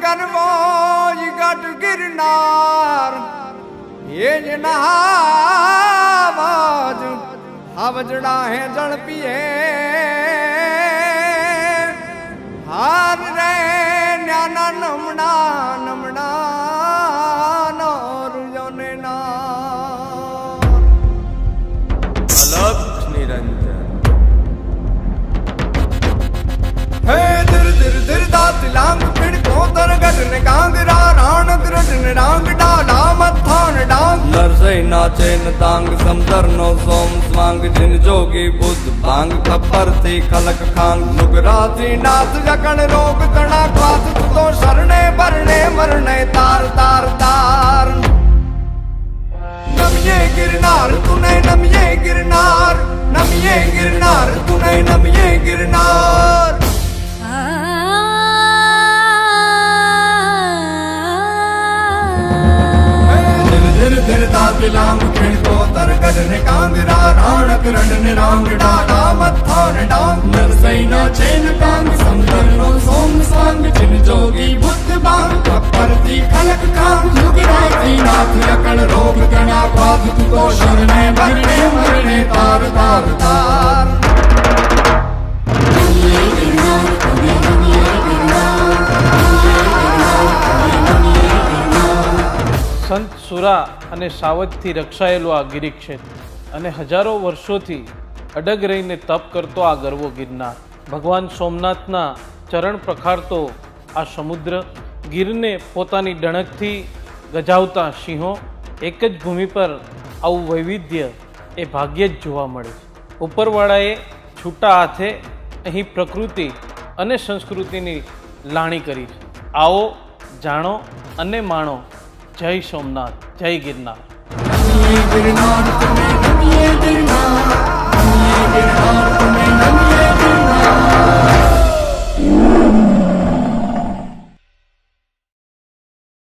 કરવો ગઢ ગિરનાર એ જ નહાવાજ આવજડા હે જળ પીએ હાર રે ન્યાના નમણા નમણા નોરજોને ના અલક્ષ નિરંજન હે દિર દિર દિર દાત લાંગ પીડ કોતર ગઢ ને કાંગરા રાણ દ્રઢ ને રાંગ ડાલા મથાણ ડાંગ નરસઈ નાચે ન તાંગ સમદર નો સોમ સ્વાંગ જીન જોગી બુદ્ધ ભાંગ ખપ્પર થી ખલક ખાંગ નુગરાથી નાથ જકણ રોગ તણા ક્વાથ તો શરણે ભરણે મરણે તાર તાર તાર નમિયે ગિરનાર તુને નમિયે ગિરનાર નમિયે ગિરનાર તુને નમિયે ગિરનાર ધીર ધીર તાતિલાંગ ખીણકો તરગઢ ને કાંગરા રાણક રંડ ને રાંગ ડાડા મથાણ ડાંગ નરસઈ ના ચેન કાંગ સમદર નો સોમ સ્વાંગ જીન જોગી બુદ્ધ બાંગ કપરતી ખલક કાંગ યુગરાતી નાથ અકળ રોગ ગણા પાદ તુ તો શરણે ભરણે મરણે તાર તાર તાર સંત સુરા અને સાવજથી રક્ષાયેલું આ ગિરિક્ષેત્ર અને હજારો વર્ષોથી અડગ રહીને તપ કરતો આ ગરવો ગિરનાર ભગવાન સોમનાથના ચરણ પ્રખારતો આ સમુદ્ર ગીરને પોતાની ડણકથી ગજાવતા સિંહો એક જ ભૂમિ પર આવું વૈવિધ્ય એ ભાગ્યે જ જોવા મળે છે ઉપરવાળાએ છૂટા હાથે અહીં પ્રકૃતિ અને સંસ્કૃતિની લાણી કરી છે આવો જાણો અને માણો જય સોમનાથ જય ગિરનાર ગિરનાર